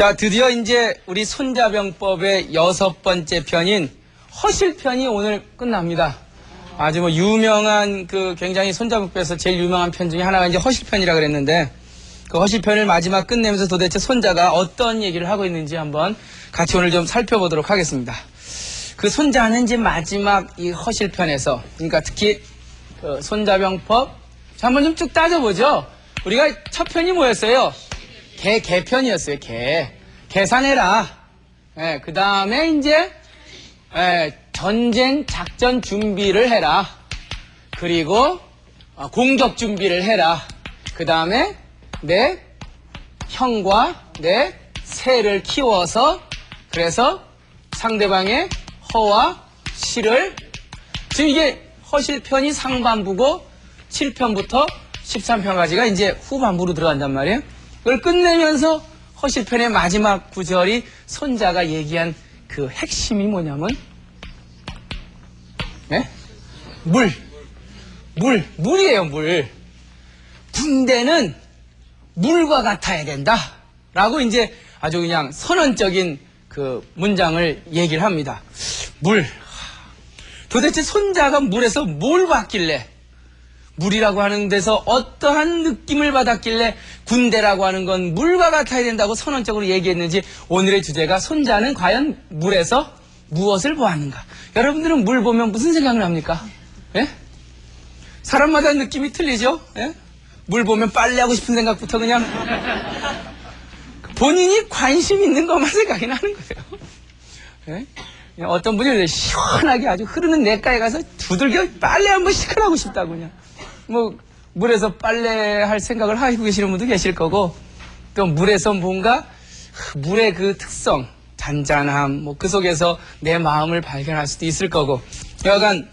자, 드디어 이제 우리 손자병법의 6번째 편인 허실편이 오늘 끝납니다. 아주 뭐 유명한 굉장히 손자병법에서 제일 유명한 편 중에 하나가 이제 허실편이라 그랬는데 그 허실편을 마지막 끝내면서 도대체 손자가 어떤 얘기를 하고 있는지 한번 같이 오늘 좀 살펴보도록 하겠습니다. 그 손자는 이제 마지막 이 허실편에서, 그러니까 특히 그 손자병법, 자, 한번 좀 쭉 따져보죠. 우리가 첫 편이 뭐였어요? 개편이었어요. 계산해라. 예, 그 다음에 이제, 전쟁 작전 준비를 해라. 그리고, 공격 준비를 해라. 그 다음에, 내 형과 내 새를 키워서, 그래서 상대방의 허와 실을, 지금 이게 허실편이 상반부고, 7편부터 13편까지가 이제 후반부로 들어간단 말이에요. 그걸 끝내면서 허실편의 마지막 구절이 손자가 얘기한 그 핵심이 뭐냐면, 네? 물이에요, 물. 군대는 물과 같아야 된다. 라고 이제 아주 그냥 선언적인 그 문장을 얘기를 합니다. 물. 도대체 손자가 물에서 뭘 봤길래, 물이라고 하는 데서 어떠한 느낌을 받았길래 군대라고 하는 건 물과 같아야 된다고 선언적으로 얘기했는지, 오늘의 주제가 손자는 과연 물에서 무엇을 보았는가. 여러분들은 물 보면 무슨 생각을 합니까? 예? 사람마다 느낌이 틀리죠? 예? 물 보면 빨래하고 싶은 생각부터 그냥 본인이 관심 있는 것만 생각이 나는 거예요. 예? 어떤 분이 시원하게 아주 흐르는 냇가에 가서 두들겨 빨래 한번 시원하고 싶다고 그냥. 뭐 물에서 빨래할 생각을 하고 계시는 분도 계실 거고, 또 물에서 뭔가 물의 그 특성, 잔잔함, 뭐 그 속에서 내 마음을 발견할 수도 있을 거고, 여하간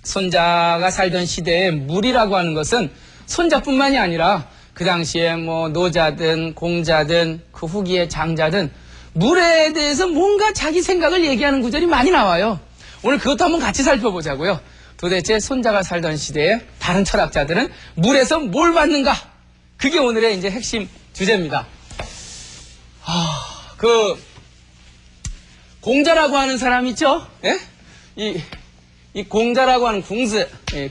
손자가 살던 시대에 물이라고 하는 것은 손자뿐만이 아니라 그 당시에 뭐 노자든 공자든 그 후기의 장자든 물에 대해서 뭔가 자기 생각을 얘기하는 구절이 많이 나와요. 오늘 그것도 한번 같이 살펴보자고요. 도대체 손자가 살던 시대에 다른 철학자들은 물에서 뭘 봤는가? 그게 오늘의 이제 핵심 주제입니다. 공자라고 하는 사람 있죠? 예? 이 공자라고 하는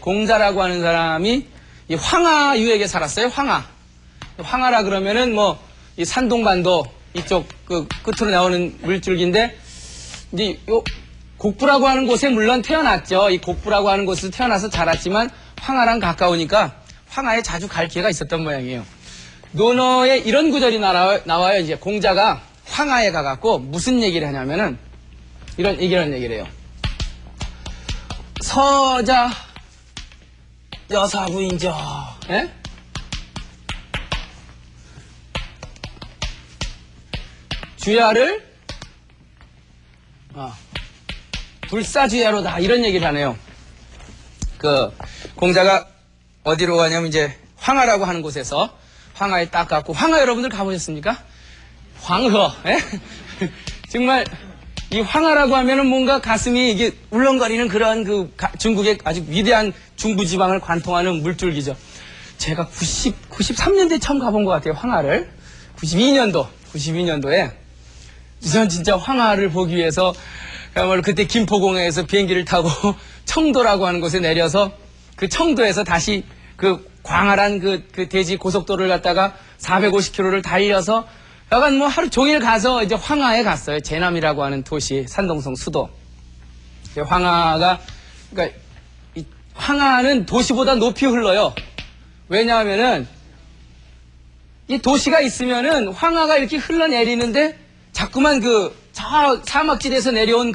공자라고 하는 사람이 이 황하유에게 살았어요. 황하라 그러면은 뭐 이 산동반도 이쪽 그 끝으로 나오는 물줄기인데, 이제 요 곡부라고 하는 곳에 물론 태어났죠. 이 곡부라고 하는 곳에서 태어나서 자랐지만 황하랑 가까우니까 황하에 자주 갈 기회가 있었던 모양이에요. 논어에 이런 구절이 나와요. 이제 공자가 황하에 가갖고 무슨 얘기를 하냐면은 이런 얘기를 해요. 서자 여사부인저, 예? 주야를 불사주야로다, 이런 얘기를 하네요. 그 공자가 어디로 가냐면 이제 황하라고 하는 곳에서 황하에 딱 갔고, 황하 여러분들 가보셨습니까? 황허, 예? 정말 이 황하라고 하면은 뭔가 가슴이 이게 울렁거리는 그런 그 중국의 아주 위대한 중부지방을 관통하는 물줄기죠. 제가 93년도에 처음 가본 것 같아요, 황하를. 92년도에 저는 진짜 황하를 보기 위해서 그야말로 그때 김포공항에서 비행기를 타고 청도라고 하는 곳에 내려서 그 청도에서 다시 그 광활한 그 대지 고속도로를 갖다가 450km를 달려서 약간 뭐 하루 종일 가서 이제 황하에 갔어요. 제남이라고 하는 도시, 산동성 수도. 황하가, 그러니까 이 황하는 도시보다 높이 흘러요. 왜냐하면은 이 도시가 있으면은 황하가 이렇게 흘러내리는데 자꾸만 저 사막지대에서 내려온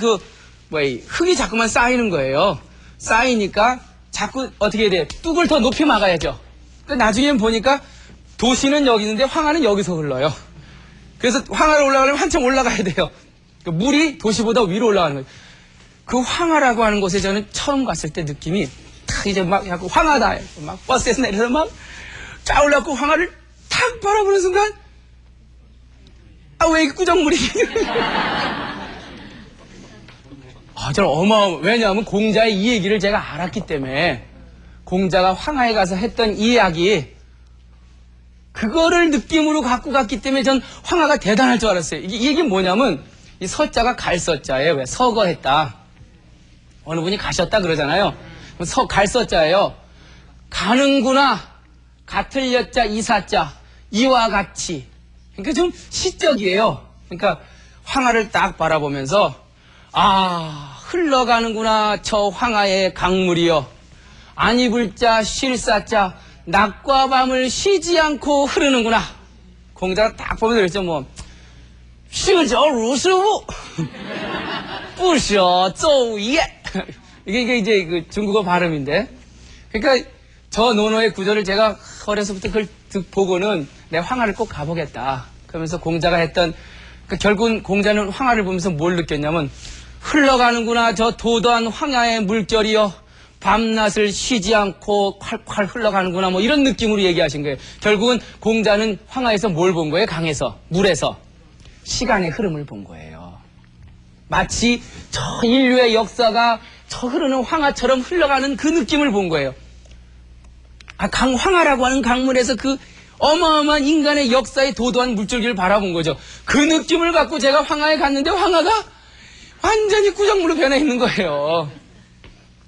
흙이 자꾸만 쌓이는 거예요. 쌓이니까 자꾸 어떻게 해야 돼? 뚝을 더 높이 막아야죠. 그러니까 나중에 보니까 도시는 여기 있는데 황하는 여기서 흘러요. 그래서 황하를 올라가려면 한참 올라가야 돼요. 물이 도시보다 위로 올라가는 거예요. 그 황하라고 하는 곳에 저는 처음 갔을 때 느낌이 탁 이제 막 황하다. 막 버스에서 내려서 막 쫙 올라가고 황하를 탁 바라보는 순간, 왜 이렇게 꾸정물이. 저는 왜냐하면 공자의 이 얘기를 제가 알았기 때문에, 공자가 황하에 가서 했던 이 이야기, 그거를 느낌으로 갖고 갔기 때문에 전 황하가 대단할 줄 알았어요. 이게 뭐냐면 이 서자가 갈서자예요. 왜? 서거했다. 어느 분이 가셨다 그러잖아요. 갈서자예요. 가는구나. 같을 여자 이사자 이와 같이. 그러니까 좀 시적이에요. 그러니까 황하를 딱 바라보면서 아 흘러가는구나 저 황하의 강물이여. 안 입을 자 쉴 사자 낮과 밤을 쉬지 않고 흐르는구나. 공자가 딱 보면서 그랬죠. 뭐 쉬저 루스부 부셔 쪼예. 이게 이제 그 중국어 발음인데, 그러니까 저 논어의 구절을 제가 어려서부터 그걸 보고는 내 황하를 꼭 가보겠다. 그러면서 공자가 했던, 그러니까 결국은 공자는 황하를 보면서 뭘 느꼈냐면 흘러가는구나 저 도도한 황하의 물결이여. 밤낮을 쉬지 않고 콸콸 흘러가는구나. 뭐 이런 느낌으로 얘기하신 거예요. 결국은 공자는 황하에서 뭘 본 거예요? 강에서, 물에서 시간의 흐름을 본 거예요. 마치 저 인류의 역사가 저 흐르는 황하처럼 흘러가는 그 느낌을 본 거예요. 황하라고 하는 강물에서 그 어마어마한 인간의 역사의 도도한 물줄기를 바라본 거죠. 그 느낌을 갖고 제가 황하에 갔는데 황하가 완전히 구정물로 변해 있는 거예요.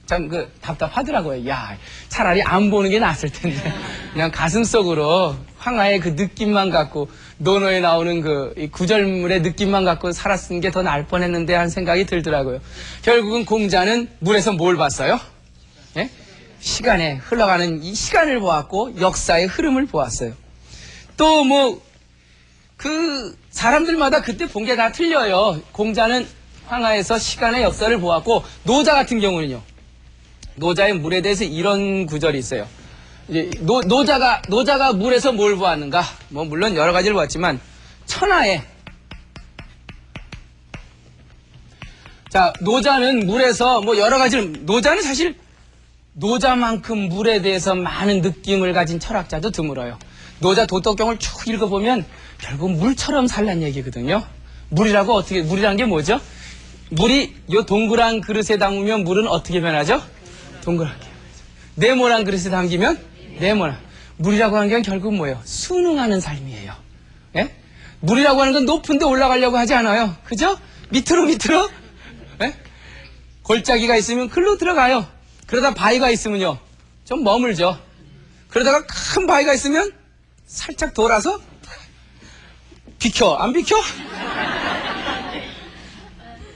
참 답답하더라고요. 야, 차라리 안 보는 게 낫을 텐데 그냥 가슴속으로 황하의 그 느낌만 갖고, 논어에 나오는 이 구절물의 느낌만 갖고 살았은 게 더 나을 뻔했는데 하는 생각이 들더라고요. 결국은 공자는 물에서 뭘 봤어요? 예? 시간에 흘러가는 이 시간을 보았고 역사의 흐름을 보았어요. 또 사람들마다 그때 본 게 다 틀려요. 공자는 황하에서 시간의 역사를 보았고, 노자 같은 경우는요. 노자의 물에 대해서 이런 구절이 있어요. 이제 노자가 물에서 뭘 보았는가? 뭐 물론 여러 가지를 보았지만 천하에, 자 노자는 물에서 뭐 여러 가지를, 노자는 사실 노자만큼 물에 대해서 많은 느낌을 가진 철학자도 드물어요. 노자 도덕경을 쭉 읽어보면 결국 물처럼 살란 얘기거든요. 물이라는 게 뭐죠? 물이 요 동그란 그릇에 담으면 물은 어떻게 변하죠? 동그랗게. 네모난 그릇에 담기면 네모난. 물이라고 하는 게 결국 뭐예요? 순응하는 삶이에요. 예? 물이라고 하는 건 높은 데 올라가려고 하지 않아요. 그죠? 밑으로. 예? 골짜기가 있으면 글로 들어가요. 그러다 바위가 있으면요, 좀 머물죠. 그러다가 큰 바위가 있으면 살짝 돌아서 비켜. 안 비켜?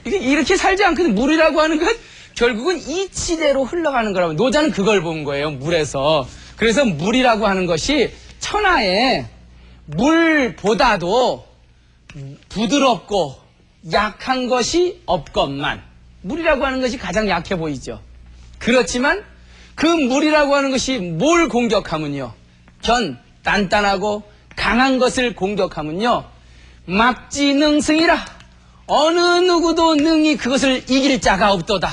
이렇게 살지 않거든. 물이라고 하는 건 결국은 이치대로 흘러가는 거라고. 노자는 그걸 본 거예요. 물에서. 그래서 물이라고 하는 것이 천하에 물보다도 부드럽고 약한 것이 없건만, 물이라고 하는 것이 가장 약해 보이죠. 그렇지만 그 물이라고 하는 것이 뭘 공격하면요, 단단하고 강한 것을 공격하면요, 막지능승이라 어느 누구도 능히 그것을 이길 자가 없도다.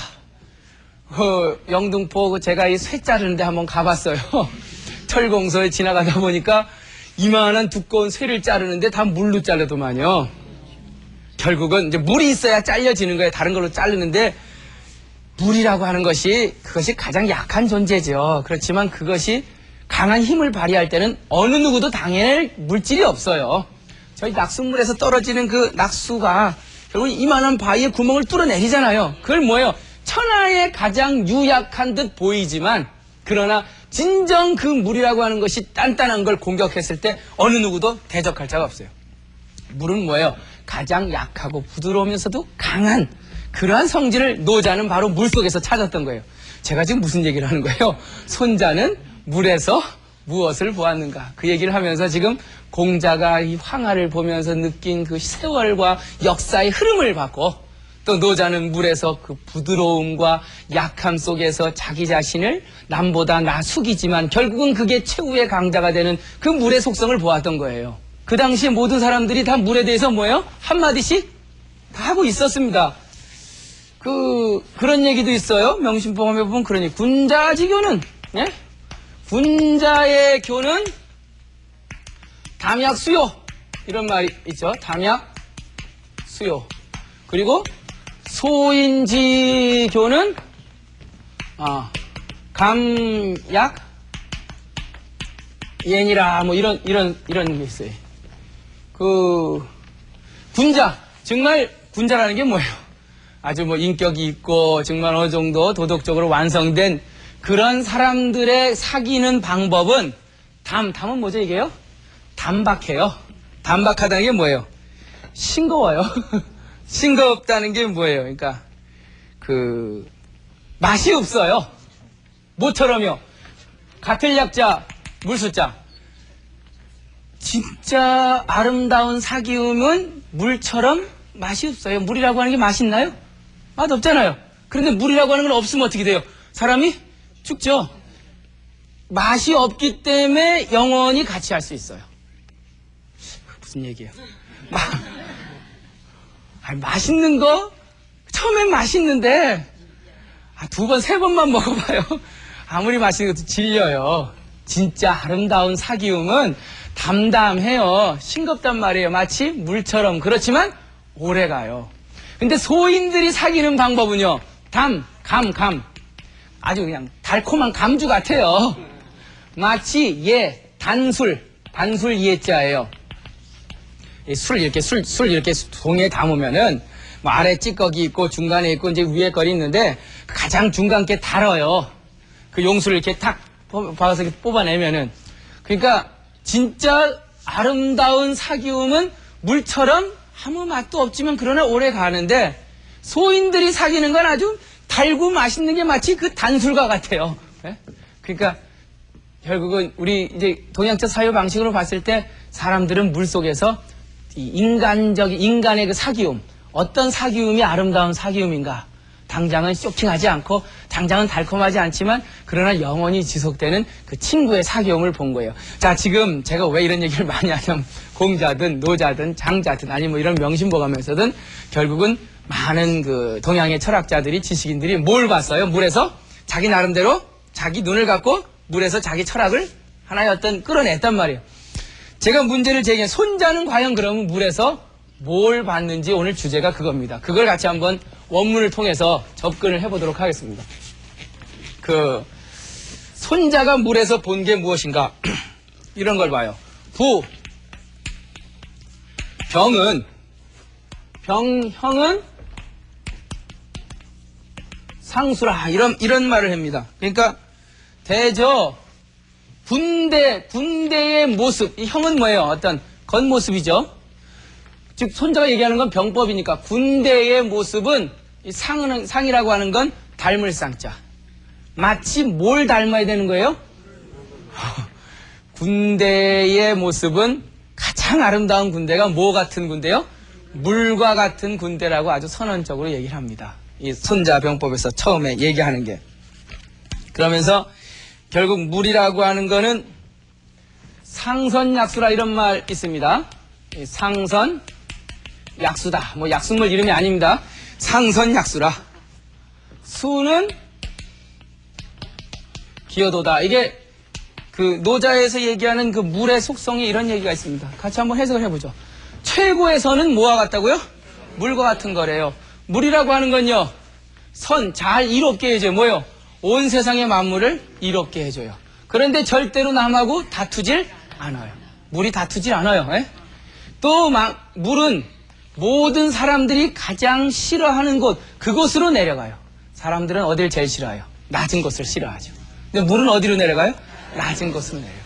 영등포 제가 이 쇠 자르는데 한번 가봤어요. 철공소에 지나가다 보니까 이만한 두꺼운 쇠를 자르는데 다 물로 자르더만요. 결국은 이제 물이 있어야 잘려지는 거예요. 다른 걸로 자르는데 물이라고 하는 것이, 그것이 가장 약한 존재죠. 그렇지만 그것이 강한 힘을 발휘할 때는 어느 누구도 당해낼 물질이 없어요. 저희 낙수물에서 떨어지는 그 낙수가 결국 이만한 바위에 구멍을 뚫어내리잖아요. 그걸 뭐예요? 천하에 가장 유약한 듯 보이지만, 그러나 진정 그 물이라고 하는 것이 단단한 걸 공격했을 때 어느 누구도 대적할 자가 없어요. 물은 뭐예요? 가장 약하고 부드러우면서도 강한 그러한 성질을 노자는 바로 물속에서 찾았던 거예요. 제가 지금 무슨 얘기를 하는 거예요? 손자는 물에서 무엇을 보았는가? 그 얘기를 하면서 지금 공자가 이 황하를 보면서 느낀 그 세월과 역사의 흐름을 봤고, 또 노자는 물에서 그 부드러움과 약함 속에서 자기 자신을 남보다 나 숙이지만 결국은 그게 최후의 강자가 되는 그 물의 속성을 보았던 거예요. 그 당시에 모든 사람들이 다 물에 대해서 뭐예요? 한마디씩 다 하고 있었습니다. 그런 얘기도 있어요. 명심보감에 보면 그러니 군자지교는, 예? 군자의 교는 담약수요, 이런 말이 있죠. 담약수요. 그리고 소인지교는 감약 예니라 뭐 이런 게 있어요. 그 군자, 정말 군자라는 게 뭐예요? 아주 뭐 인격이 있고 정말 어느 정도 도덕적으로 완성된 그런 사람들의 사귀는 방법은 담은 뭐죠 이게요? 담박해요. 담박하다는 게 뭐예요? 싱거워요. 싱겁다는 게 뭐예요? 그러니까 그 맛이 없어요. 뭐처럼요? 같은 약자 물수자. 진짜 아름다운 사귀움은 물처럼 맛이 없어요. 물이라고 하는 게 맛있나요? 맛 없잖아요. 그런데 물이라고 하는 건 없으면 어떻게 돼요? 사람이 죽죠. 맛이 없기 때문에 영원히 같이 할 수 있어요. 무슨 얘기예요? 맛있는 거? 처음엔 맛있는데 두 번, 세 번만 먹어봐요. 아무리 맛있는 것도 질려요. 진짜 아름다운 사귀움은 담담해요. 싱겁단 말이에요. 마치 물처럼. 그렇지만 오래가요. 근데 소인들이 사귀는 방법은요. 감. 아주 그냥 달콤한 감주 같아요. 마치 단술 예자예요. 술 이렇게 동에 담으면은 뭐 아래 찌꺼기 있고 중간에 있고 이제 위에 거리 있는데 가장 중간 게 달아요. 그 용수를 이렇게 탁 박아서 이렇게 뽑아내면은 그러니까 진짜 아름다운 사귀움은 물처럼 아무 맛도 없지만 그러나 오래 가는데 소인들이 사귀는 건 아주 달고 맛있는 게 마치 그 단술과 같아요. 네? 그러니까 결국은 우리 이제 동양적 사유 방식으로 봤을 때 사람들은 물 속에서 인간의 그 사귀움, 어떤 사귀움이 아름다운 사귀움인가? 당장은 쇼킹하지 않고 당장은 달콤하지 않지만 그러나 영원히 지속되는 그 친구의 사귀움을 본 거예요. 자, 지금 제가 왜 이런 얘기를 많이 하냐면 공자든 노자든 장자든 아니 뭐 이런 명심보감에서든 결국은 많은 그 동양의 철학자들이 지식인들이 뭘 봤어요? 물에서 자기 나름대로 자기 눈을 갖고 물에서 자기 철학을 하나의 어떤 끌어냈단 말이에요. 제가 문제를 제기한 손자는 과연 그러면 물에서 뭘 봤는지 오늘 주제가 그겁니다. 그걸 같이 한번 원문을 통해서 접근을 해보도록 하겠습니다. 그 손자가 물에서 본 게 무엇인가? 이런 걸 봐요. 병형은 상수라 이런 말을 합니다. 그러니까 대저 군대의 모습, 이 형은 뭐예요? 어떤 겉모습이죠. 즉 손자가 얘기하는 건 병법이니까 군대의 모습은 이 상이라고 하는 건 닮을 쌍자. 마치 뭘 닮아야 되는 거예요? 군대의 모습은 가장 아름다운 군대가 뭐 같은 군대요? 물과 같은 군대라고 아주 선언적으로 얘기를 합니다. 이 손자 병법에서 처음에 얘기하는 게. 그러면서 결국 물이라고 하는 거는 상선약수라 이런 말 있습니다. 상선 약수다. 뭐 약수물 이름이 아닙니다. 상선약수라. 수는 기여도다. 이게 그 노자에서 얘기하는 그 물의 속성에 이런 얘기가 있습니다. 같이 한번 해석을 해보죠. 최고의 선은 뭐와 같다고요? 물과 같은 거래요. 물이라고 하는 건요. 잘 이롭게 해줘요. 뭐요? 온 세상의 만물을 이롭게 해줘요. 그런데 절대로 남하고 다투질 않아요. 물이 다투질 않아요. 에? 또 물은 모든 사람들이 가장 싫어하는 곳, 그곳으로 내려가요. 사람들은 어딜 제일 싫어해요? 낮은 곳을 싫어하죠. 근데 물은 어디로 내려가요? 낮은 곳으로 내려가요.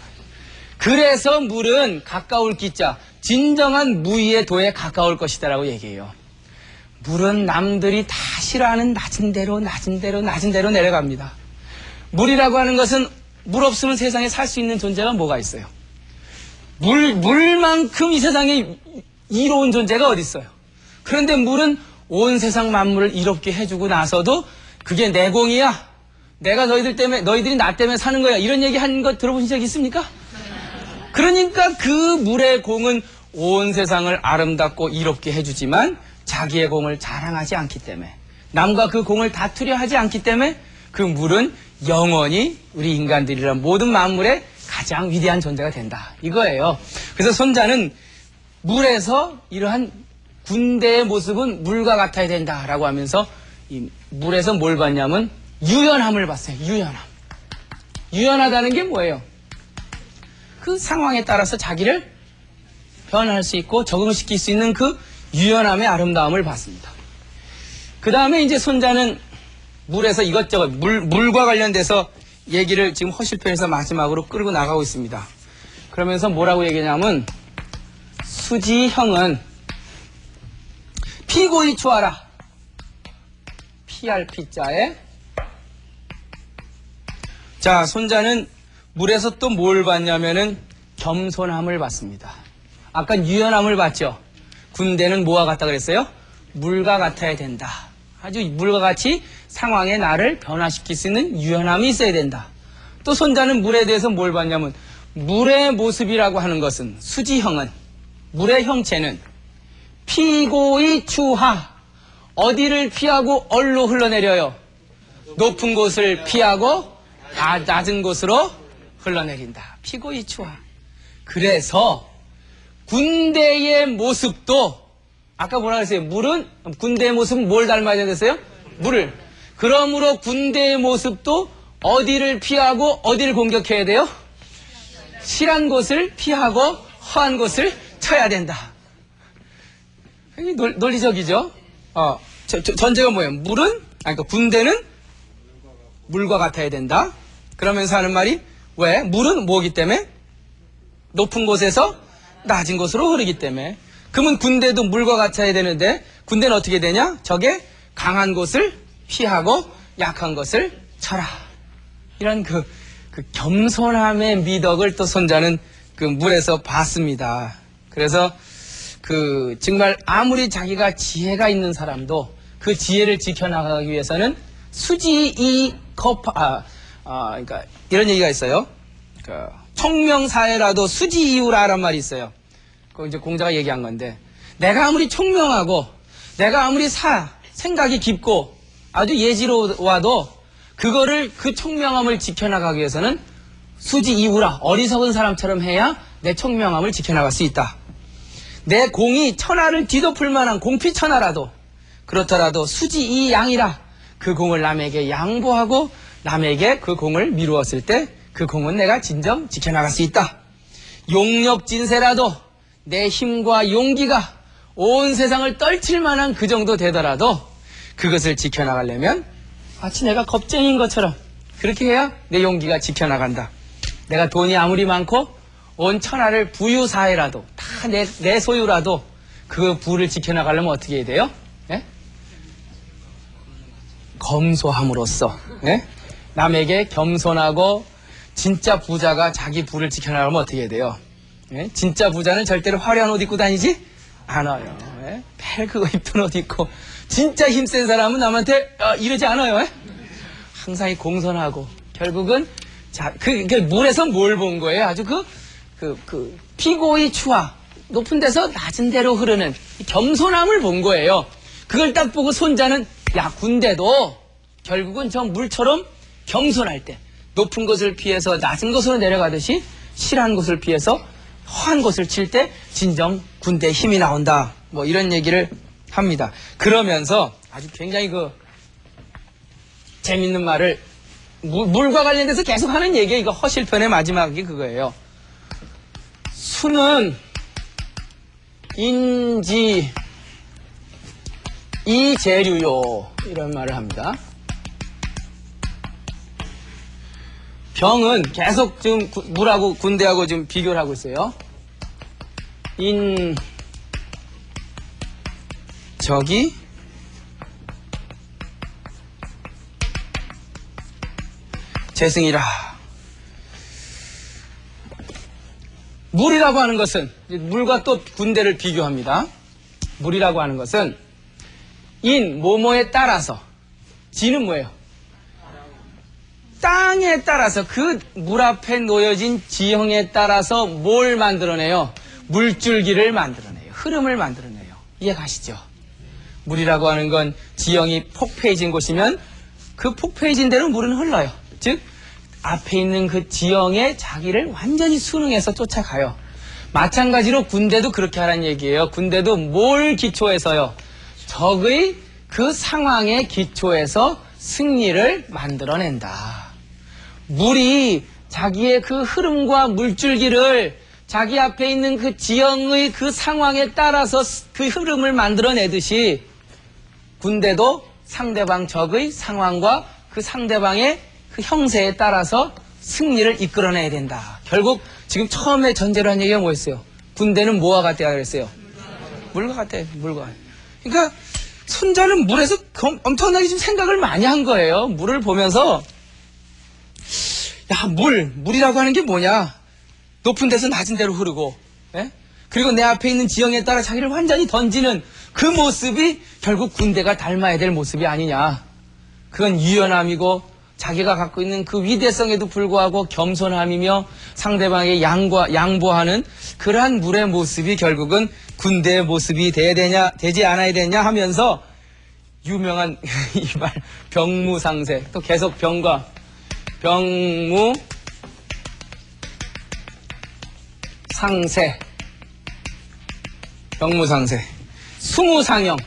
그래서 물은 가까울 기자, 진정한 무의의 도에 가까울 것이다라고 얘기해요. 물은 남들이 다 싫어하는 낮은 데로 내려갑니다. 물이라고 하는 것은 물 없으면 세상에 살 수 있는 존재가 뭐가 있어요? 물만큼 이 세상에 이로운 존재가 어디 있어요? 그런데 물은 온 세상 만물을 이롭게 해주고 나서도 그게 내 공이야. 내가 너희들이 나 때문에 사는 거야. 이런 얘기 한 거 들어보신 적 있습니까? 그러니까 그 물의 공은 온 세상을 아름답고 이롭게 해주지만 자기의 공을 자랑하지 않기 때문에 남과 그 공을 다투려 하지 않기 때문에 그 물은 영원히 우리 인간들이란 모든 만물의 가장 위대한 존재가 된다. 이거예요. 그래서 손자는 물에서 이러한 군대의 모습은 물과 같아야 된다라고 하면서 이 물에서 뭘 봤냐면 유연함을 봤어요. 유연함. 유연하다는 게 뭐예요? 그 상황에 따라서 자기를 변할 수 있고 적응시킬 수 있는 그 유연함의 아름다움을 봤습니다. 그 다음에 이제 손자는 물에서 이것저것 물과 관련돼서 얘기를 지금 허실편에서 마지막으로 끌고 나가고 있습니다. 그러면서 뭐라고 얘기하냐면 수지형은 피고이 추하라. PRP자에 자 손자는 물에서 또 뭘 봤냐면은 겸손함을 봤습니다. 아까 유연함을 봤죠. 군대는 뭐와 같다 그랬어요? 물과 같아야 된다. 아주 물과 같이 상황에 나를 변화시킬 수 있는 유연함이 있어야 된다. 또 손자는 물에 대해서 뭘 봤냐면 물의 모습이라고 하는 것은 수지형은 물의 형체는 피고이 추하 어디를 피하고 얼로 흘러내려요? 높은 곳을 피하고 낮은 곳으로 흘러내린다. 피고이 추하. 그래서 군대의 모습도 아까 뭐라 그랬어요? 물은 군대의 모습은 뭘 닮아야 됐어요? 물을. 그러므로 군대의 모습도 어디를 피하고 어디를 공격해야 돼요? 실한 곳을 피하고 허한 곳을 쳐야 된다. 논리적이죠? 전제가 뭐예요? 물은, 그러니까 군대는 물과 같아야 된다. 그러면서 하는 말이 왜? 물은 뭐기 때문에? 높은 곳에서 낮은 곳으로 흐르기 때문에. 그러면 군대도 물과 같아야 되는데 군대는 어떻게 되냐? 적의 강한 곳을 피하고 약한 것을 쳐라. 이런 그 겸손함의 미덕을 또 손자는 그 물에서 봤습니다. 그래서 정말 아무리 자기가 지혜가 있는 사람도 그 지혜를 지켜나가기 위해서는 그러니까 이런 얘기가 있어요. 총명사회라도 수지이유라란 말이 있어요. 그거 이제 공자가 얘기한 건데, 내가 아무리 총명하고, 내가 아무리 생각이 깊고, 아주 예지로워도, 그 총명함을 지켜나가기 위해서는 수지이유라, 어리석은 사람처럼 해야 내 총명함을 지켜나갈 수 있다. 내 공이 천하를 뒤덮을 만한 공피천하라도, 그렇더라도 수지이양이라, 그 공을 남에게 양보하고, 남에게 그 공을 미루었을 때, 그 공은 내가 진정 지켜나갈 수 있다. 용력진세라도 내 힘과 용기가 온 세상을 떨칠 만한 그 정도 되더라도 그것을 지켜나가려면 마치 내가 겁쟁이인 것처럼 그렇게 해야 내 용기가 지켜나간다. 내가 돈이 아무리 많고 온 천하를 부유사회라도 다 내 소유라도 그 부를 지켜나가려면 어떻게 해야 돼요? 예? 검소함으로써 예? 남에게 겸손하고 진짜 부자가 자기 부를 지켜나가면 어떻게 해야 돼요? 예? 진짜 부자는 절대로 화려한 옷 입고 다니지 않아요. 예? 그거 입던 옷 입고 진짜 힘센 사람은 남한테 이러지 않아요. 예? 항상 공손하고 결국은 물에서 뭘 본 거예요? 아주 피고의 추하 높은 데서 낮은 데로 흐르는 겸손함을 본 거예요. 그걸 딱 보고 손자는 군대도 결국은 저 물처럼 겸손할 때 높은 곳을 피해서 낮은 곳으로 내려가듯이 실한 곳을 피해서 허한 곳을 칠 때 진정 군대의 힘이 나온다. 뭐 이런 얘기를 합니다. 그러면서 아주 굉장히 재밌는 말을 물과 관련돼서 계속 하는 얘기예요. 이거 허실편의 마지막이 그거예요. 수는 인지 이재류요 이런 말을 합니다. 병은 계속 지금 물하고 군대하고 지금 비교를 하고 있어요. 적이 재승이라. 물이라고 하는 것은 물과 또 군대를 비교합니다. 물이라고 하는 것은 뭐뭐에 따라서 지는 뭐예요? 땅에 따라서 그 물 앞에 놓여진 지형에 따라서 뭘 만들어내요? 물줄기를 만들어내요. 흐름을 만들어내요. 이해 가시죠? 물이라고 하는 건 지형이 폭폐해진 곳이면 그 폭폐해진 대로 물은 흘러요. 즉 앞에 있는 그 지형에 자기를 완전히 순응해서 쫓아가요. 마찬가지로 군대도 그렇게 하라는 얘기예요. 군대도 뭘 기초해서요? 적의 그 상황에 기초해서 승리를 만들어낸다. 물이 자기의 그 흐름과 물줄기를 자기 앞에 있는 그 지형의 그 상황에 따라서 그 흐름을 만들어내듯이 군대도 상대방 적의 상황과 그 상대방의 그 형세에 따라서 승리를 이끌어내야 된다. 결국 지금 처음에 전제로 한 얘기가 뭐였어요? 군대는 뭐와 같대야 그랬어요? 물과 같대, 물과. 그러니까 손자는 물에서 엄청나게 지금 생각을 많이 한 거예요. 물을 보면서 야, 물이라고 하는 게 뭐냐? 높은 데서 낮은 데로 흐르고, 예? 그리고 내 앞에 있는 지형에 따라 자기를 완전히 던지는 그 모습이 결국 군대가 닮아야 될 모습이 아니냐. 그건 유연함이고 자기가 갖고 있는 그 위대성에도 불구하고 겸손함이며 상대방에게 양보하는 그러한 물의 모습이 결국은 군대의 모습이 되지 않아야 되냐 하면서 유명한 이 말, 병무상세. 또 계속 병과 병무상세, 병무상세, 수무상형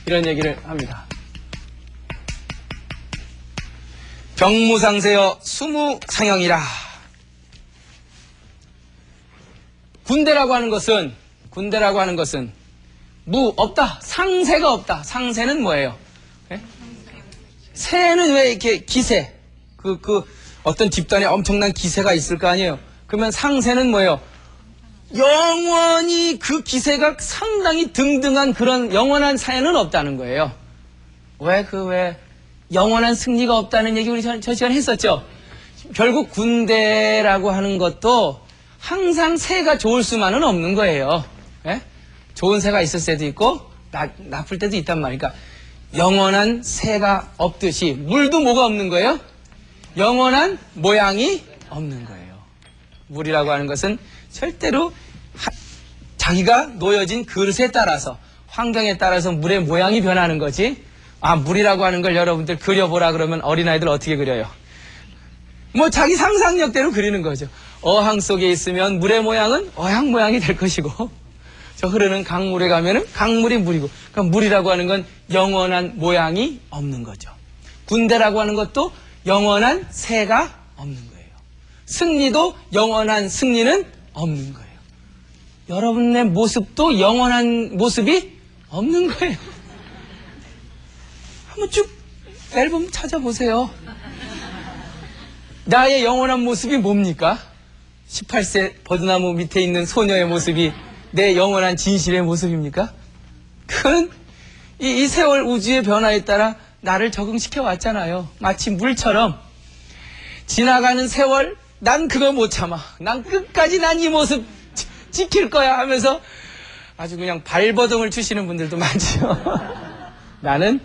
이런 얘기를 합니다. 병무상세여 수무상형이라. 군대라고 하는 것은 없다. 상세가 없다. 상세는 뭐예요? 네? 세는 왜 이렇게 기세? 어떤 집단에 엄청난 기세가 있을 거 아니에요? 그러면 상세는 뭐예요? 영원히 그 기세가 상당히 등등한 그런 영원한 사연은 없다는 거예요. 왜 영원한 승리가 없다는 얘기 우리 저 시간에 했었죠? 결국 군대라고 하는 것도 항상 새가 좋을 수만은 없는 거예요. 예? 좋은 새가 있을 때도 있고 나쁠 때도 있단 말이니까 영원한 새가 없듯이 물도 뭐가 없는 거예요? 영원한 모양이 없는 거예요. 물이라고 하는 것은 절대로 자기가 놓여진 그릇에 따라서 환경에 따라서 물의 모양이 변하는 거지. 물이라고 하는 걸 여러분들 그려보라 그러면 어린아이들 어떻게 그려요? 자기 상상력대로 그리는 거죠. 어항 속에 있으면 물의 모양은 어항 모양이 될 것이고 저 흐르는 강물에 가면은 강물이 물이고, 그러니까 물이라고 하는 건 영원한 모양이 없는 거죠. 군대라고 하는 것도 영원한 새가 없는 거예요. 승리도 영원한 승리는 없는 거예요. 여러분의 모습도 영원한 모습이 없는 거예요. 한번 쭉 앨범 찾아보세요. 나의 영원한 모습이 뭡니까? 18세 버드나무 밑에 있는 소녀의 모습이 내 영원한 진실의 모습입니까? 그건 이 세월 우주의 변화에 따라 나를 적응시켜 왔잖아요. 마치 물처럼 지나가는 세월 난 그거 못 참아. 난 끝까지 난 이 모습 지킬 거야 하면서 아주 그냥 발버둥을 치시는 분들도 많죠. 나는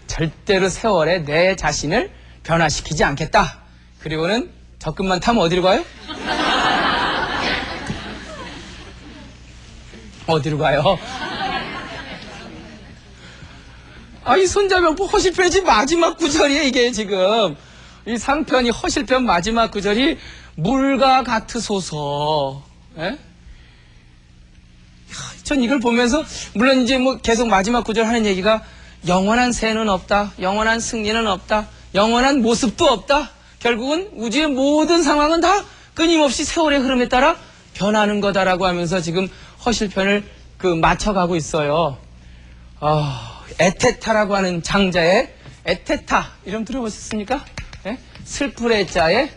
절대로 세월에 내 자신을 변화시키지 않겠다. 그리고는 적금만 타면 어디로 가요? 어디로 가요? 이 손자병포 허실편이 마지막 구절이에요, 이게 지금. 이 상편이 허실편 마지막 구절이 물과 같으소서. 예? 전 이걸 보면서, 물론 이제 계속 마지막 구절 하는 얘기가 영원한 새는 없다. 영원한 승리는 없다. 영원한 모습도 없다. 결국은 우주의 모든 상황은 다 끊임없이 세월의 흐름에 따라 변하는 거다라고 하면서 지금 허실편을 맞춰가고 있어요. 에테타라고 하는 장자의 에테타 이름 들어보셨습니까? 예? 슬플의 자에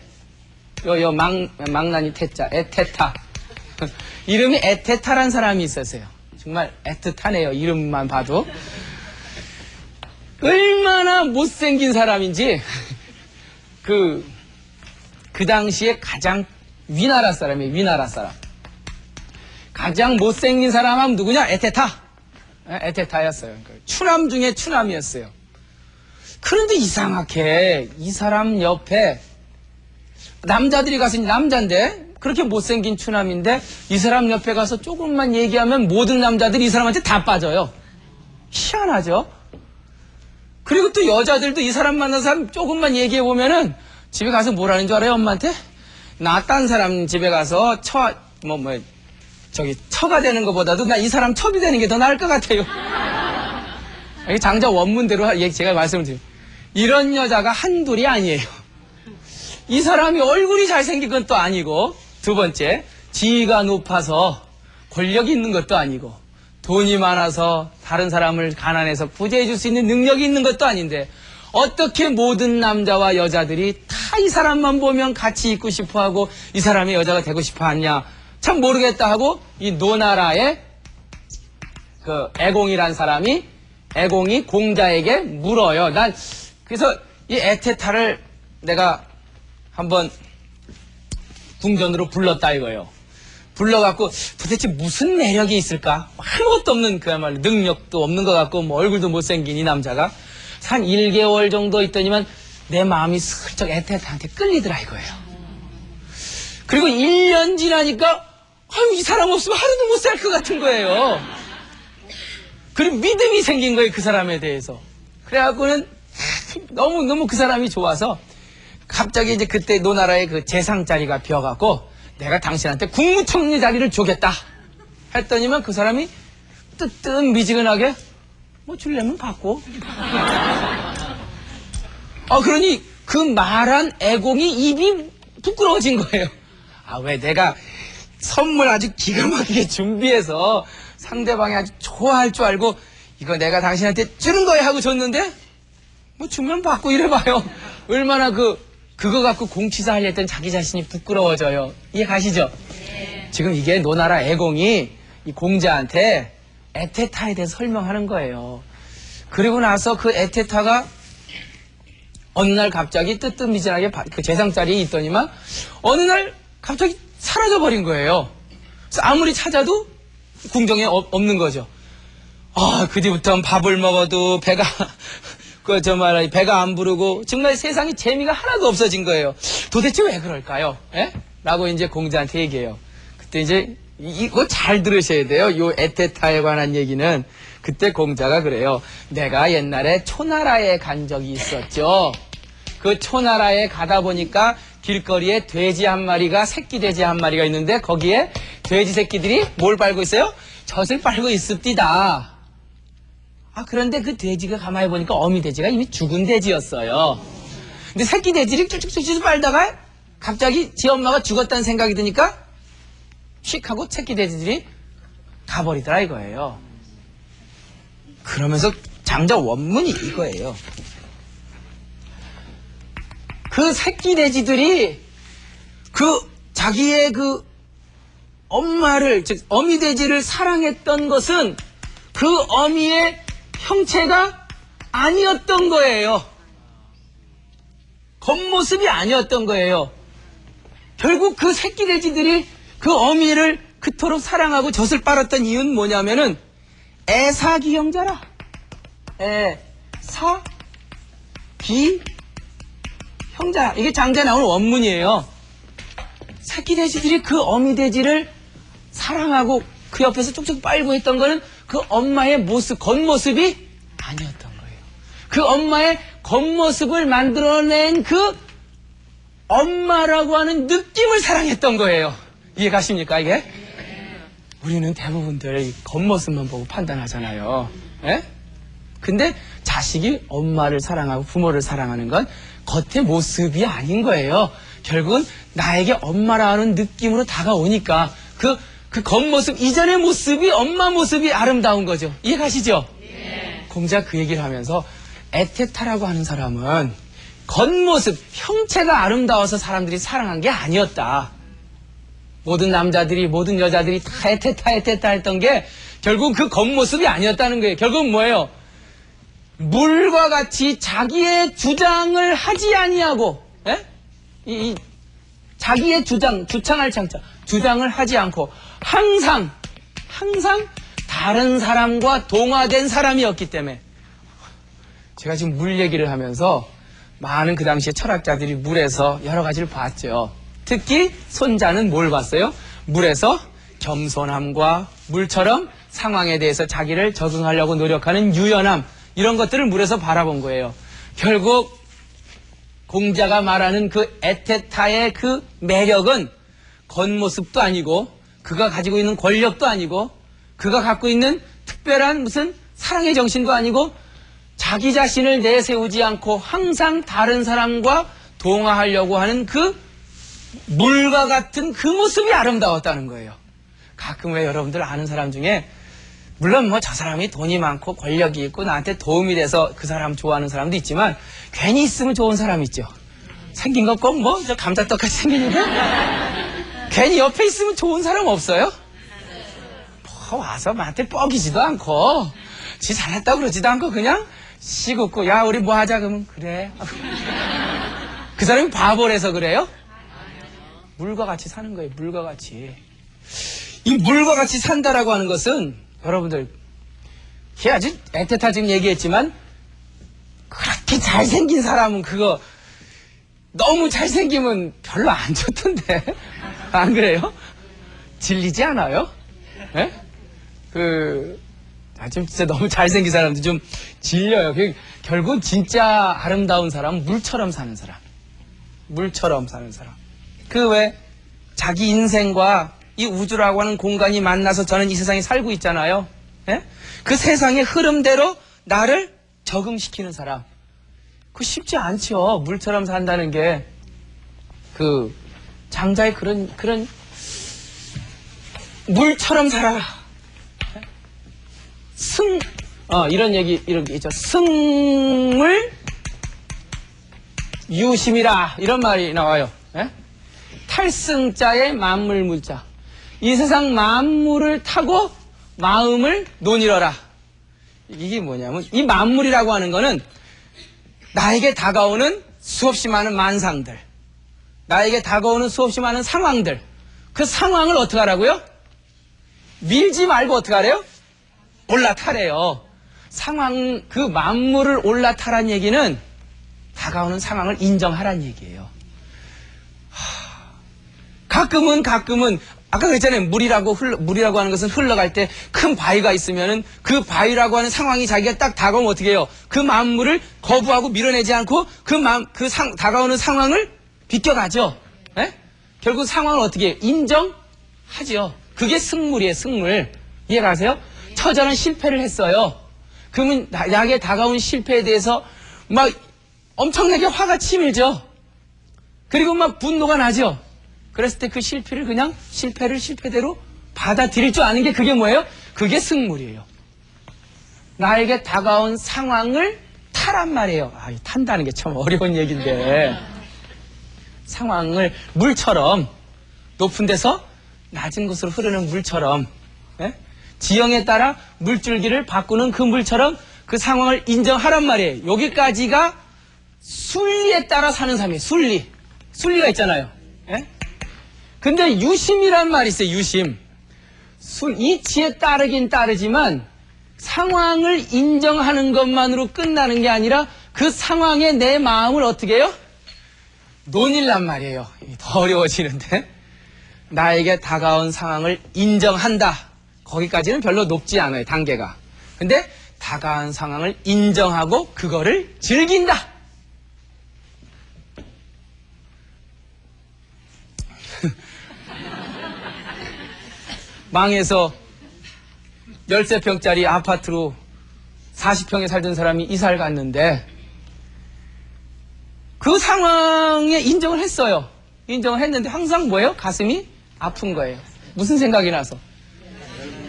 망나니 태자 에테타. 이름이 에테타란 사람이 있었어요. 정말 애틋하네요. 이름만 봐도. 얼마나 못생긴 사람인지 그 당시에 가장 위나라 사람이에요. 위나라 사람. 가장 못생긴 사람 하면 누구냐? 에테타. 에테타였어요. 추남 중에 추남이었어요. 그런데 이상하게 이 사람 옆에 남자들이 가서 남자인데 그렇게 못생긴 추남인데 이 사람 옆에 가서 조금만 얘기하면 모든 남자들이 이 사람한테 다 빠져요. 희한하죠? 그리고 또 여자들도 이 사람 만난 사람 조금만 얘기해보면은 집에 가서 뭐라는 줄 알아요, 엄마한테? 나 딴 사람 집에 가서 처가 되는 것보다도 나 이 사람 첩이 되는 게 더 나을 것 같아요. 장자 원문대로 제가 말씀을 드려요. 이런 여자가 한둘이 아니에요. 이 사람이 얼굴이 잘생긴 건 또 아니고, 두 번째, 지위가 높아서 권력이 있는 것도 아니고, 돈이 많아서 다른 사람을 가난해서 구제해 줄 수 있는 능력이 있는 것도 아닌데, 어떻게 모든 남자와 여자들이 다 이 사람만 보면 같이 있고 싶어 하고 이 사람이 여자가 되고 싶어 하냐, 참 모르겠다 하고, 이 노나라의 그 애공이란 사람이, 애공이 공자에게 물어요. 그래서 이 에테타를 내가 한번 궁전으로 불렀다 이거예요. 불러갖고 도대체 무슨 매력이 있을까? 아무것도 없는, 그야말로 능력도 없는 것 같고 뭐 얼굴도 못생긴 이 남자가 한 1개월 정도 있더니만 내 마음이 슬쩍 에테타한테 끌리더라 이거예요. 그리고 1년 지나니까 아유, 이 사람 없으면 하루도 못 살 것 같은 거예요. 그리고 믿음이 생긴 거예요, 그 사람에 대해서. 그래갖고는 너무 그 사람이 좋아서 갑자기 이제 그때 노나라의 그 재상 자리가 비어갖고 내가 당신한테 국무총리 자리를 주겠다 했더니만 그 사람이 뜨뜻미지근하게 뭐 줄려면 받고. 그러니 그 말한 애공이 입이 부끄러워진 거예요. 왜 내가 선물 아주 기가 막히게 준비해서 상대방이 아주 좋아할 줄 알고 이거 내가 당신한테 주는 거야 하고 줬는데 뭐 주면 받고 이래봐요. 얼마나 그거 갖고 공치사 하려 했던 자기 자신이 부끄러워져요. 이해 가시죠? 네. 지금 이게 노나라 애공이 이 공자한테 에테타에 대해서 설명하는 거예요. 그리고 나서 그 에테타가 어느 날 갑자기 뜨뜻미진하게 그 재상 자리에 있더니만 어느 날 갑자기 사라져버린 거예요. 그래서 아무리 찾아도 궁정에 없는 거죠. 그 뒤부터는 밥을 먹어도 배가 배가 안 부르고 정말 세상에 재미가 하나도 없어진 거예요. 도대체 왜 그럴까요? 예? 라고 이제 공자한테 얘기해요. 그때 이제 이거 잘 들으셔야 돼요. 요 에테타에 관한 얘기는. 그때 공자가 그래요. 내가 옛날에 초나라에 간 적이 있었죠. 그 초나라에 가다 보니까 길거리에 돼지 한 마리가, 새끼 돼지 한 마리가 있는데 거기에 돼지 새끼들이 뭘 빨고 있어요? 젖을 빨고 있습니다. 그런데 그 돼지가 가만히 보니까 어미 돼지가 이미 죽은 돼지였어요. 근데 새끼 돼지를 쭉쭉쭉쭉 빨다가 갑자기 지 엄마가 죽었다는 생각이 드니까 휙 하고 새끼 돼지들이 가버리더라 이거예요. 그러면서 장자 원문이 이거예요. 그 새끼 돼지들이 자기의 엄마를, 즉 어미 돼지를 사랑했던 것은 그 어미의 형체가 아니었던 거예요. 겉모습이 아니었던 거예요. 결국 그 새끼 돼지들이 그 어미를 그토록 사랑하고 젖을 빨았던 이유는 뭐냐면은 애사기형자라. 애사기형자. 이게 장자에 나오는 원문이에요. 새끼 돼지들이 그 어미 돼지를 사랑하고 그 옆에서 쭉쭉 빨고 했던 거는 그 엄마의 모습, 겉모습이 아니었던 거예요. 그 엄마의 겉모습을 만들어낸 그 엄마라고 하는 느낌을 사랑했던 거예요. 이해 가십니까, 이게? 우리는 대부분들 겉모습만 보고 판단하잖아요. 예? 근데 자식이 엄마를 사랑하고 부모를 사랑하는 건 겉의 모습이 아닌 거예요. 결국은 나에게 엄마라는 느낌으로 다가오니까 그 겉모습 이전의 모습이 엄마 모습이 아름다운 거죠. 이해 가시죠? 네. 공자 그 얘기를 하면서 에테타라고 하는 사람은 겉모습, 형체가 아름다워서 사람들이 사랑한 게 아니었다. 모든 남자들이, 모든 여자들이 다 에테타 했던 게 결국 그 겉모습이 아니었다는 거예요. 결국은 뭐예요? 물과 같이 자기의 주장을 하지 아니하고, 예? 자기의 주창할 창자, 주장을 하지 않고 항상 다른 사람과 동화된 사람이었기 때문에. 제가 지금 물 얘기를 하면서 많은 그 당시에 철학자들이 물에서 여러 가지를 봤죠. 특히 손자는 뭘 봤어요? 물에서 겸손함과 물처럼 상황에 대해서 자기를 적응하려고 노력하는 유연함, 이런 것들을 물에서 바라본 거예요. 결국 공자가 말하는 그 에테타의 그 매력은 겉모습도 아니고 그가 가지고 있는 권력도 아니고 그가 갖고 있는 특별한 무슨 사랑의 정신도 아니고 자기 자신을 내세우지 않고 항상 다른 사람과 동화하려고 하는 그 물과 같은 그 모습이 아름다웠다는 거예요. 가끔 왜 여러분들 아는 사람 중에 물론 뭐 저 사람이 돈이 많고 권력이 있고 나한테 도움이 돼서 그 사람 좋아하는 사람도 있지만 괜히 있으면 좋은 사람 있죠. 생긴 거 꼭 뭐 저 감자떡같이 생기는데 괜히 옆에 있으면 좋은 사람 없어요? 뭐 와서 나한테 뻐기지도 않고 지 잘났다고 그러지도 않고 그냥 시긋고 야 우리 뭐 하자 그러면 그래. 그 사람이 바보라서 그래요? 물과 같이 사는 거예요. 물과 같이. 이 물과 같이 산다라고 하는 것은 여러분들 걔 아주 애틋하 지금 얘기했지만 그렇게 잘생긴 사람은 그거 너무 잘생기면 별로 안 좋던데 안 그래요? 질리지 않아요? 예? 좀 진짜 너무 잘생긴 사람도 좀 질려요. 결국 진짜 아름다운 사람은 물처럼 사는 사람. 물처럼 사는 사람. 그 왜 자기 인생과 이 우주라고 하는 공간이 만나서 저는 이 세상에 살고 있잖아요. 예? 그 세상의 흐름대로 나를 적응시키는 사람. 그거 쉽지 않죠. 물처럼 산다는 게 장자의 그런 물처럼 살아라. 이런 얘기 이렇게 있죠. 승물 유심이라 이런 말이 나와요. 예? 탈승자의 만물물자. 이 세상 만물을 타고 마음을 논이러라. 이게 뭐냐면 이 만물이라고 하는 거는 나에게 다가오는 수없이 많은 만상들, 나에게 다가오는 수없이 많은 상황들, 그 상황을 어떻게 하라고요? 밀지 말고 어떻게 하래요? 올라타래요. 그 만물을 올라타란 얘기는 다가오는 상황을 인정하란 얘기예요. 가끔은 아까 그랬잖아요. 물이라고 하는 것은 흘러갈 때 큰 바위가 있으면은 그 바위라고 하는 상황이 자기가 딱 다가오면 어떻게 해요? 그 만물을 거부하고 밀어내지 않고 다가오는 상황을 비껴가죠. 예? 결국 상황을 어떻게 해요? 인정하죠. 그게 승물이에요. 승물. 이해가세요? 처자는 실패를 했어요. 그러면 나에게 다가온 실패에 대해서 막 엄청나게 화가 치밀죠. 그리고 막 분노가 나죠. 그랬을 때 그 실패를 그냥 실패대로 받아들일 줄 아는 게 그게 뭐예요? 그게 승물이에요. 나에게 다가온 상황을 타란 말이에요. 탄다는 게 참 어려운 얘기인데 상황을 물처럼 높은 데서 낮은 곳으로 흐르는 물처럼 예? 지형에 따라 물줄기를 바꾸는 그 물처럼 그 상황을 인정하란 말이에요. 여기까지가 순리에 따라 사는 삶이에요. 순리가 있잖아요. 예? 근데 유심이란 말이 있어요. 유심. 이치에 따르긴 따르지만 상황을 인정하는 것만으로 끝나는 게 아니라 그 상황에 내 마음을 어떻게 해요? 논일란 말이에요. 더 어려워지는데 나에게 다가온 상황을 인정한다. 거기까지는 별로 높지 않아요. 단계가. 근데 다가온 상황을 인정하고 그거를 즐긴다. 망해서 13평짜리 아파트로 40평에 살던 사람이 이사를 갔는데 그 상황에 인정을 했어요. 인정을 했는데 항상 뭐예요? 가슴이 아픈 거예요. 무슨 생각이 나서?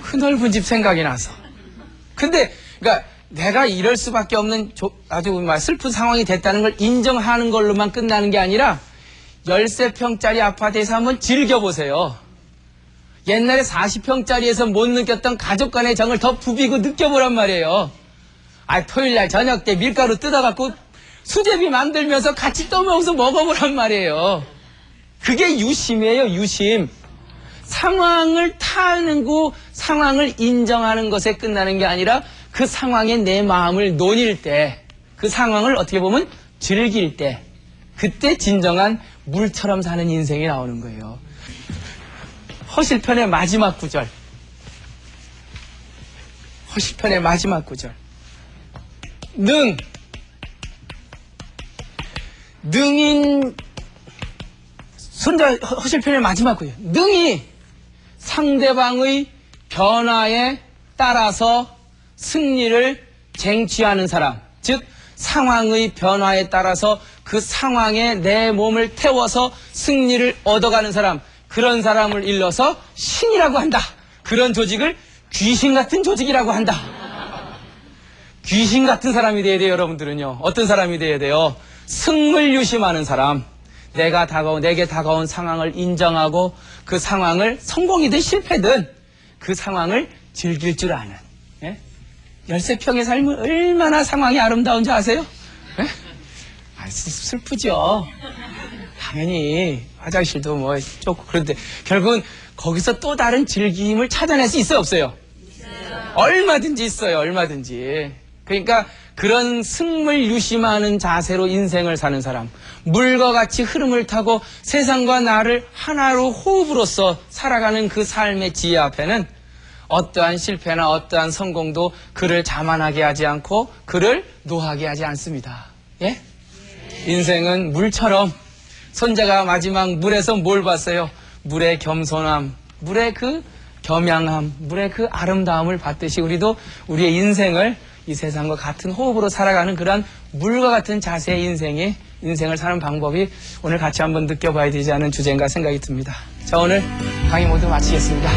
그 넓은 집 생각이 나서. 근데 그러니까 내가 이럴 수밖에 없는 아주 슬픈 상황이 됐다는 걸 인정하는 걸로만 끝나는 게 아니라 13평짜리 아파트에서 한번 즐겨보세요. 옛날에 40평짜리에서 못 느꼈던 가족 간의 정을 더 부비고 느껴보란 말이에요. 토요일날 저녁 때 밀가루 뜯어갖고 수제비 만들면서 같이 떠먹어서 먹어보란 말이에요. 그게 유심이에요. 유심. 상황을 타는고 상황을 인정하는 것에 끝나는 게 아니라 그 상황에 내 마음을 논일 때, 그 상황을 어떻게 보면 즐길 때, 그때 진정한 물처럼 사는 인생이 나오는 거예요. 허실편의 마지막 구절. 허실편의 마지막 구절. 능인 허실편의 마지막 구절. 능이 상대방의 변화에 따라서 승리를 쟁취하는 사람. 즉 상황의 변화에 따라서 그 상황에 내 몸을 태워서 승리를 얻어가는 사람, 그런 사람을 일러서 신이라고 한다. 그런 조직을 귀신 같은 조직이라고 한다. 귀신 같은 사람이 돼야 돼요, 여러분들은요. 어떤 사람이 돼야 돼요? 승을 유심하는 사람. 내게 다가온 상황을 인정하고 그 상황을 성공이든 실패든 그 상황을 즐길 줄 아는. 예? 열세평의 삶은 얼마나 상황이 아름다운지 아세요? 예? 슬프죠. 당연히 화장실도 뭐 좋고 그런데 결국은 거기서 또 다른 즐김을 찾아낼 수 있어요, 없어요? 얼마든지 있어요, 얼마든지. 그러니까 그런 승을 유심하는 자세로 인생을 사는 사람, 물과 같이 흐름을 타고 세상과 나를 하나로 호흡으로써 살아가는 그 삶의 지혜 앞에는 어떠한 실패나 어떠한 성공도 그를 자만하게 하지 않고 그를 노하게 하지 않습니다. 예? 인생은 물처럼 손자가 마지막 물에서 뭘 봤어요? 물의 겸손함, 물의 그 겸양함, 물의 그 아름다움을 봤듯이 우리도 우리의 인생을 이 세상과 같은 호흡으로 살아가는 그런 물과 같은 자세의 인생을 사는 방법이 오늘 같이 한번 느껴봐야 되지 않은 주제인가 생각이 듭니다. 자, 오늘 강의 모두 마치겠습니다.